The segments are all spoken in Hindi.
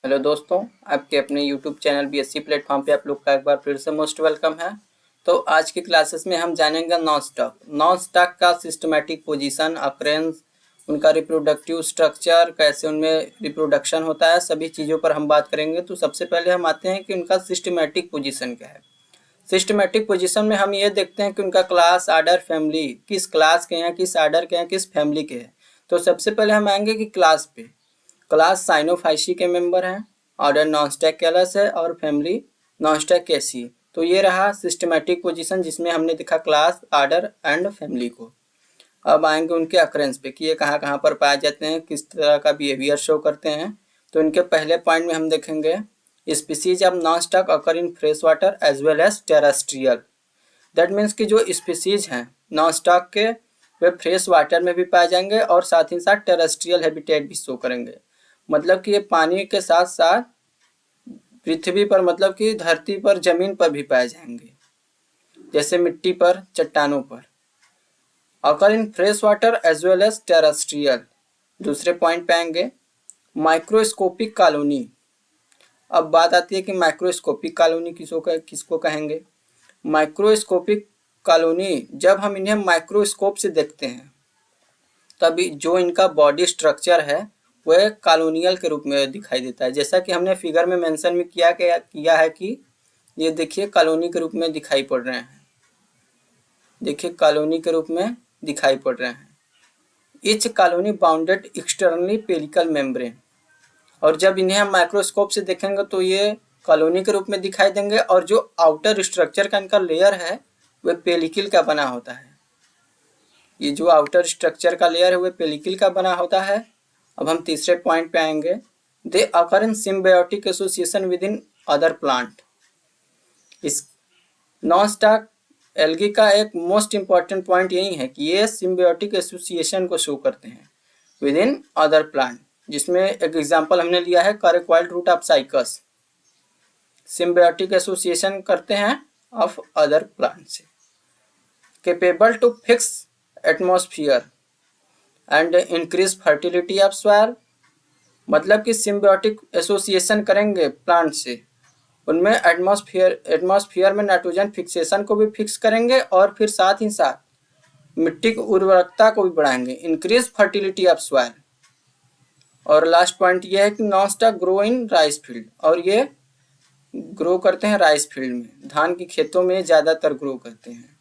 हेलो दोस्तों, आपके अपने यूट्यूब चैनल बीएससी प्लेटफॉर्म पे आप लोग का एक बार फिर से मोस्ट वेलकम है। तो आज की क्लासेस में हम जानेंगे नॉन स्टॉक का सिस्टमैटिक पोजीशन, अकरेंस, उनका रिप्रोडक्टिव स्ट्रक्चर, कैसे उनमें रिप्रोडक्शन होता है, सभी चीज़ों पर हम बात करेंगे। तो सबसे पहले हम आते हैं कि उनका सिस्टमैटिक पोजीशन क्या है। सिस्टमैटिक पोजीशन में हम ये देखते हैं कि उनका क्लास, आर्डर, फैमिली, किस क्लास के हैं, किस आर्डर के हैं, किस फैमिली के हैं। तो सबसे पहले हम आएंगे कि क्लास पे। क्लास साइनोफाइसी के मेंबर हैं, ऑर्डर नॉनस्टैक कैलस है और फैमिली नॉनस्टैक कैसी। तो ये रहा सिस्टमैटिक पोजीशन जिसमें हमने देखा क्लास, आर्डर एंड फैमिली को। अब आएंगे उनके अकरेंस पे कि ये कहाँ कहाँ पर पाए जाते हैं, किस तरह का बिहेवियर शो करते हैं। तो इनके पहले पॉइंट में हम देखेंगे species of Nostoc occur in fresh water as well as terrestrial. That means कि जो स्पीसीज हैं नॉनस्टॉक के, वे फ्रेश वाटर में भी पाए जाएंगे और साथ ही साथ टेरेस्ट्रियल हैबिटेट भी शो करेंगे। मतलब कि ये पानी के साथ साथ पृथ्वी पर, मतलब कि धरती पर, जमीन पर भी पाए जाएंगे, जैसे मिट्टी पर, चट्टानों पर। Occur in fresh water as well as terrestrial. दूसरे पॉइंट पे आएंगे माइक्रोस्कोपिक कॉलोनी। अब बात आती है कि माइक्रोस्कोपिक कॉलोनी किसको कहेंगे। माइक्रोस्कोपिक कॉलोनी, जब हम इन्हें माइक्रोस्कोप से देखते हैं तभी जो इनका बॉडी स्ट्रक्चर है वह कॉलोनियल के रूप में दिखाई देता है। जैसा कि हमने फिगर में मेंशन भी किया है कि ये देखिए कॉलोनी के रूप में दिखाई पड़ रहे हैं। देखिए कॉलोनी के रूप में दिखाई पड़ रहे हैं। Each colony bounded externally पेरिकल membrane. और जब इन्हें हम माइक्रोस्कोप से देखेंगे तो ये कॉलोनी के रूप में दिखाई देंगे और जो आउटर स्ट्रक्चर का इनका लेयर है वह पेलिकल का बना होता है। ये जो आउटर स्ट्रक्चर का लेयर है वह पेलिकल का बना होता है। अब हम तीसरे पॉइंट पे आएंगे, they occur in symbiotic association with in other plant. इस नॉन स्टॉक एल्गी का एक मोस्ट इंपॉर्टेंट पॉइंट यही है कि ये सिम्बायोटिक एसोसिएशन को शो करते हैं विद इन अदर प्लांट, जिसमें एक एग्जांपल हमने लिया है coralloid root of Cycas. Symbiotic association करते हैं ऑफ अदर प्लांट से। Capable to fix atmosphere and increase fertility of soil. मतलब कि सिम्बायोटिक एसोसिएशन करेंगे प्लांट से, उनमें एटमॉस्फेयर में नाइट्रोजन फिक्सेशन को भी फिक्स करेंगे और फिर साथ ही साथ मिट्टी की उर्वरकता को भी बढ़ाएंगे, इंक्रीज फर्टिलिटी ऑफ सॉइल। और लास्ट पॉइंट ये है कि नॉनस्टॉक ग्रो इन राइस फील्ड, और ये ग्रो करते हैं राइस फील्ड में, धान की खेतों में ज़्यादातर ग्रो करते हैं।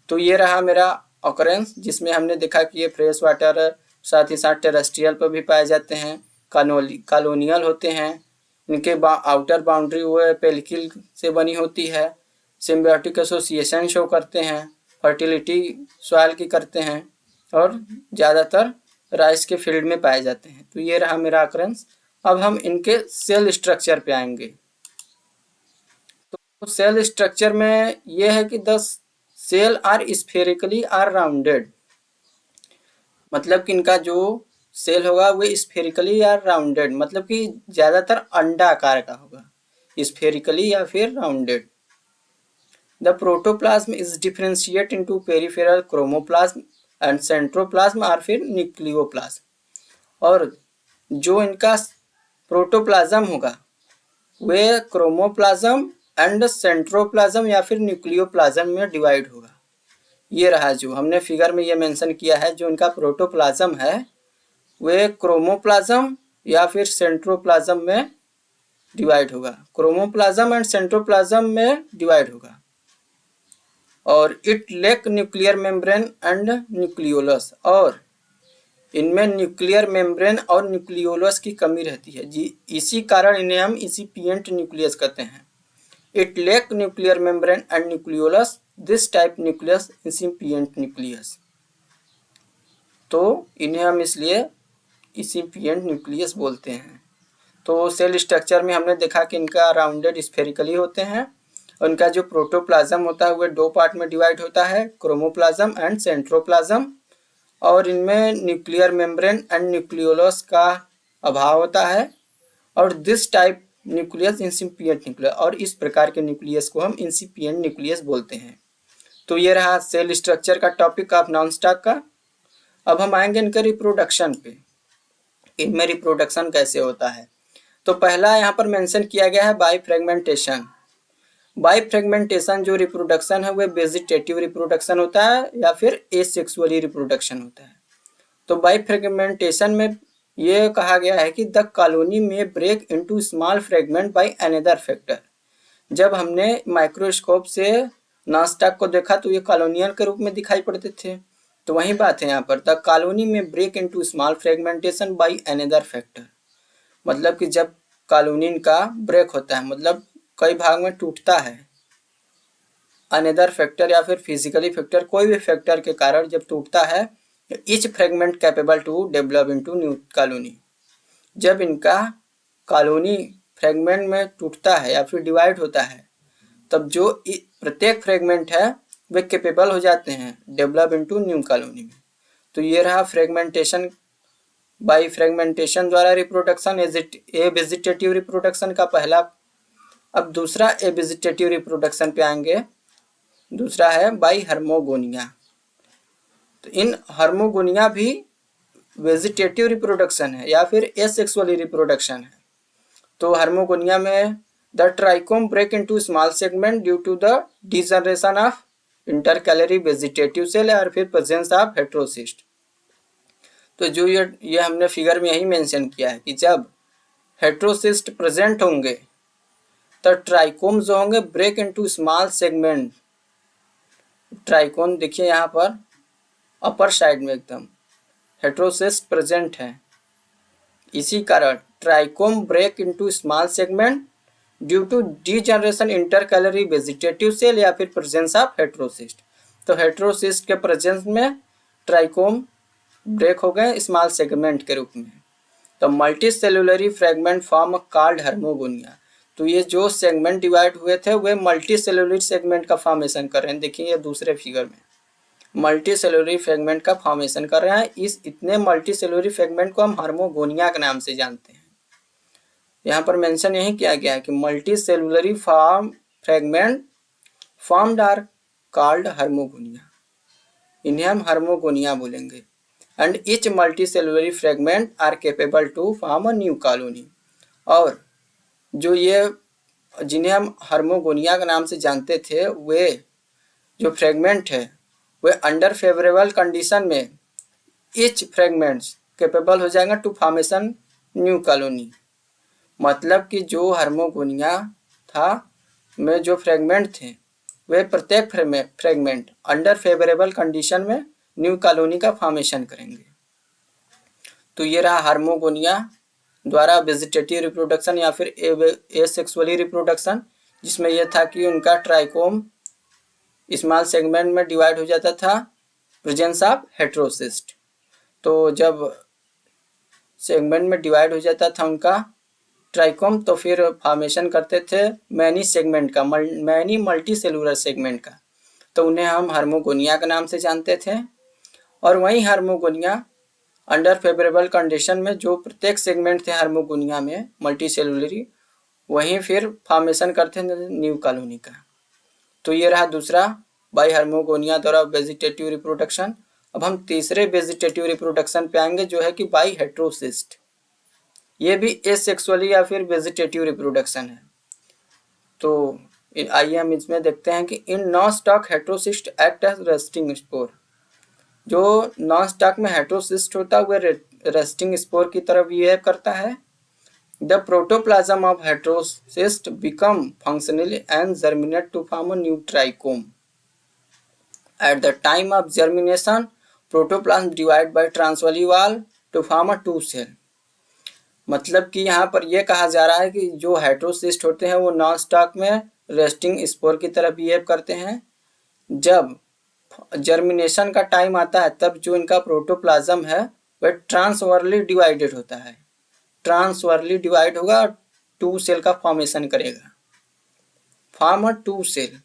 तो ये रहा मेरा ऑकरेंस, जिसमें हमने देखा कि ये फ्रेश वाटर, साथ ही साथ टेरेस्ट्रियल पर भी पाए जाते हैं, कॉलोनियल होते हैं, इनके आउटर बाउंड्री वो पेलिकल से बनी होती है, सिम्बायोटिक एसोसिएशन शो करते हैं, फर्टिलिटी सॉइल की करते हैं और ज़्यादातर राइस के फील्ड में पाए जाते हैं। तो ये रहा मेरा ऑकरेंस। अब हम इनके सेल स्ट्रक्चर पे आएंगे। तो सेल स्ट्रक्चर में ये है कि 10 cell are spherically or rounded. मतलब कि इनका जो सेल होगा वो स्फेरिकली या राउंडेड, मतलब कि ज़्यादातर अंडा आकार का होगा, स्फेरिकली या फिर rounded. The protoplasm is differentiate into peripheral chromoplasm and centroplasm और फिर न्यूक्लियोप्लाज्म। और जो इनका प्रोटोप्लाज्म होगा वे क्रोमोप्लाज्म एंड सेंट्रोप्लाज्म या फिर न्यूक्लियोप्लाज्म में डिवाइड होगा। ये रहा जो हमने फिगर में ये मेंशन किया है, जो इनका प्रोटोप्लाज्म है वे क्रोमोप्लाज्म या फिर सेंट्रोप्लाज्म में डिवाइड होगा, क्रोमोप्लाज्म एंड सेंट्रोप्लाज्म में डिवाइड होगा। और it lack nuclear membrane and nucleolus, और इनमें न्यूक्लियर मेम्ब्रेन और न्यूक्लियोलस की कमी रहती है जी, इसी कारण इन्हें हम इंसिपिएंट न्यूक्लियस कहते हैं। It lack nuclear membrane and nucleolus, this type nucleus incipient nucleus. तो इन्हें हम इसलिए इंसिपिएंट न्यूक्लियस बोलते हैं। तो सेल स्ट्रक्चर में हमने देखा कि इनका राउंडेड स्फेरिकली होते हैं। उनका जो प्रोटोप्लाज्म होता है वह 2 पार्ट में डिवाइड होता है, क्रोमोप्लाज्म एंड सेंट्रोप्लाज्म। और इनमें न्यूक्लियर मेम्ब्रेन एंड न्यूक्लियोलस का अभाव होता है। और this type nucleus incipient nucleus, और इस प्रकार के न्यूक्लियस को हम इंसिपिएंट न्यूक्लियस बोलते हैं। तो ये रहा सेल स्ट्रक्चर का टॉपिक ऑफ नॉनस्टॉक का। अब हम आएंगे इनके रिप्रोडक्शन पे, इनमें रिप्रोडक्शन कैसे होता है। तो पहला यहाँ पर मेंशन किया गया है बाई फ्रेगमेंटेशन। बाई फ्रेगमेंटेशन जो रिप्रोडक्शन है वह वेजिटेटिव रिप्रोडक्शन होता है या फिर एसेक्सुअली रिप्रोडक्शन होता है। तो बाई फ्रेगमेंटेशन में ये कहा गया है कि the colony may break into small fragment by another factor. जब हमने माइक्रोस्कोप से नॉनस्टॉक को देखा तो ये कॉलोनियल के रूप में दिखाई पड़ते थे, तो वही बात है यहाँ पर, the colony may break into small fragmentation by another factor. मतलब कि जब कॉलोनी का ब्रेक होता है, मतलब कई भाग में टूटता है, अनदर फैक्टर या फिर फिजिकली फैक्टर, कोई भी फैक्टर के कारण जब टूटता है, each fragment capable to develop into new colony. जब इनका कॉलोनी फ्रेगमेंट में टूटता है या फिर डिवाइड होता है, तब जो प्रत्येक फ्रेगमेंट है वे कैपेबल हो जाते हैं डेवलप इनटू न्यू कॉलोनी में। तो ये रहा फ्रेगमेंटेशन, बाई फ्रेगमेंटेशन द्वारा रिप्रोडक्शन, ए वेजिटेटिव रिप्रोडक्शन का पहला। अब दूसरा ए वेजिटेटिव रिप्रोडक्शन पे आएंगे। दूसरा है बाई हार्मोगोनिया। तो इन हार्मोगोनिया भी वेजिटेटिव रिप्रोडक्शन है या फिर एसेक्सुअली रिप्रोडक्शन है। तो हार्मोगोनिया में the trichome break into small segment due to the degeneration of intercalary vegetative cell और फिर प्रेजेंस ऑफ हेट्रोसिस्ट। तो जो ये हमने फिगर में यही मेंशन किया है कि जब हेट्रोसिस्ट प्रेजेंट होंगे तो ट्राइकोम जो होंगे break into small segment. Trichome देखिए यहाँ पर अपर साइड में एकदम हेट्रोसिस्ट प्रेजेंट है, इसी कारण trichome break into small segment due to degeneration intercalary vegetative cell या फिर प्रेजेंस ऑफ हेट्रोसिस्ट। तो हेट्रोसिस्ट के प्रेजेंस में ट्राइकोम ब्रेक हो गए स्मॉल सेगमेंट के रूप में। तो multicellular fragment form called hormogonia. तो ये जो सेगमेंट डिवाइड हुए थे वे मल्टी सेलुलरी सेगमेंट का फॉर्मेशन कर रहे हैं। देखिए ये दूसरे फिगर में मल्टी सेलुलरी फ्रेगमेंट का फॉर्मेशन कर रहे हैं। इस इतने मल्टी सेलुलरी फ्रेगमेंट को हम हार्मोगोनिया के नाम से जानते हैं। यहाँ पर मेंशन यही किया गया है कि multicellular fragment formed are called hormogonia. इन्हें हम हार्मोगोनिया बोलेंगे। And each multicellular fragment are capable to form a new colony. और जो ये जिन्हें हम हार्मोगोनिया के नाम से जानते थे, वे जो फ्रेगमेंट है वे अंडर फेवरेबल कंडीशन में ईच फ्रेगमेंट्स कैपेबल हो जाएगा टू फॉर्मेशन न्यू कॉलोनी। मतलब कि जो हार्मोगोनिया था में जो फ्रेगमेंट थे वे प्रत्येक फ्रेगमेंट अंडर फेवरेबल कंडीशन में न्यू कॉलोनी का फॉर्मेशन करेंगे। तो ये रहा हार्मोगोनिया द्वारा वेजिटेटिव रिप्रोडक्शन या फिर एसेक्सुअली रिप्रोडक्शन, जिसमें यह था कि उनका ट्राइकोम स्मॉल सेगमेंट में डिवाइड हो जाता था, प्रेजेंस ऑफ हेट्रोसिस्ट। तो जब सेगमेंट में डिवाइड हो जाता था उनका ट्राइकोम, तो फिर फॉर्मेशन करते थे मैनी सेगमेंट का, मैनी मल्टी सेलुलर सेगमेंट का। तो उन्हें हम हार्मोगोनिया के नाम से जानते थे। और वहीं हार्मोगोनिया अंडर फेवरेबल कंडीशन में जो प्रत्येक सेगमेंट थे हार्मोगोनिया में मल्टी सेलुलरी, वहीं फिर फॉर्मेशन करते थे न्यू कॉलोनी का। तो ये रहा दूसरा बाई हार्मोगोनिया द्वारा वेजिटेटिव रिप्रोडक्शन। अब हम तीसरे वेजिटेटिव रिप्रोडक्शन पे आएंगे जो है कि बाई हेट्रोसिस्ट। ये भी एसेक्सुअली या फिर वेजिटेटिव रिप्रोडक्शन है। तो आइए हम इसमें देखते हैं कि in Nostoc heterocyst act as resting spore. जो नॉन स्टॉक में हेट्रोसिस्ट होता है वह रेस्टिंग स्पोर की तरफ बिहेव करता है। The protoplasm of heterocyst become functional and germinate to form a new trichome. At the time of germination protoplasm divide by transverse wall to form a two cell. मतलब कि यहाँ पर यह कहा जा रहा है कि जो हेट्रोसिस्ट होते हैं वो नॉन स्टॉक में रेस्टिंग स्पोर की तरह बिहेव करते हैं। जब जर्मिनेशन का टाइम आता है तब जो इनका प्रोटोप्लाज्म है वह ट्रांसवर्ली डिवाइडेड होता है, ट्रांसवर्ली डिवाइड होगा और टू सेल का फॉर्मेशन करेगा, form a two cell.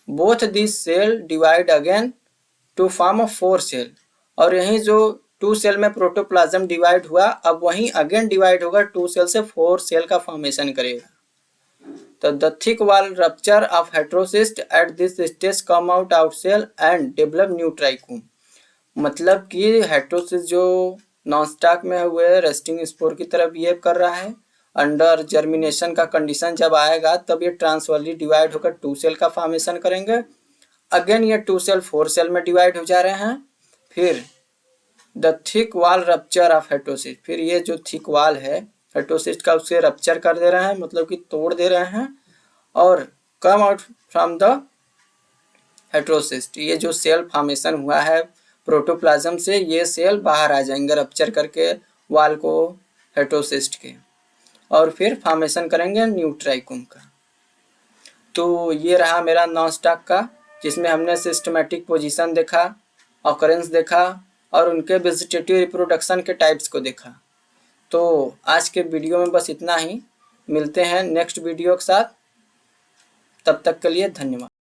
Both this cell divide again to form a four cell. और यही जो टू सेल में प्रोटोप्लाज्म डिवाइड हुआ अब वहीं अगेन डिवाइड होगा टू सेल से फोर सेल का फॉर्मेशन करेगा। तो the thick wall rupture of heterocyst at this stage come out cell and develop new trichome. मतलब कि हेट्रोसिस्ट जो नॉन स्टॉक में हुए रेस्टिंग स्पोर की तरह बिहेव कर रहा है अंडर जर्मिनेशन का कंडीशन जब आएगा तब ये ट्रांसवर्ली डिवाइड होकर 2 सेल का फॉर्मेशन करेंगे। अगेन ये 2 सेल 4 सेल में डिवाइड हो जा रहे हैं। फिर the thick wall rupture of heterocyst, फिर ये जो थिक वॉल है हेटेरोसिस्ट का उसे रप्चर कर दे रहे हैं, मतलब कि तोड़ दे रहे हैं, और come out from the heterocyst. ये जो सेल फॉर्मेशन हुआ है प्रोटोप्लाज्म से, ये सेल बाहर आ जाएंगे रप्चर करके वॉल को हेटेरोसिस्ट के, और फिर फॉर्मेशन करेंगे न्यूट्राइकुम का। तो ये रहा मेरा नॉन-स्टॉक का, जिसमें हमने सिस्टमेटिक पोजीशन देखा, ऑकरेंस देखा और उनके वेजिटेटिव रिप्रोडक्शन के टाइप्स को देखा। तो आज के वीडियो में बस इतना ही, मिलते हैं नेक्स्ट वीडियो के साथ, तब तक के लिए धन्यवाद।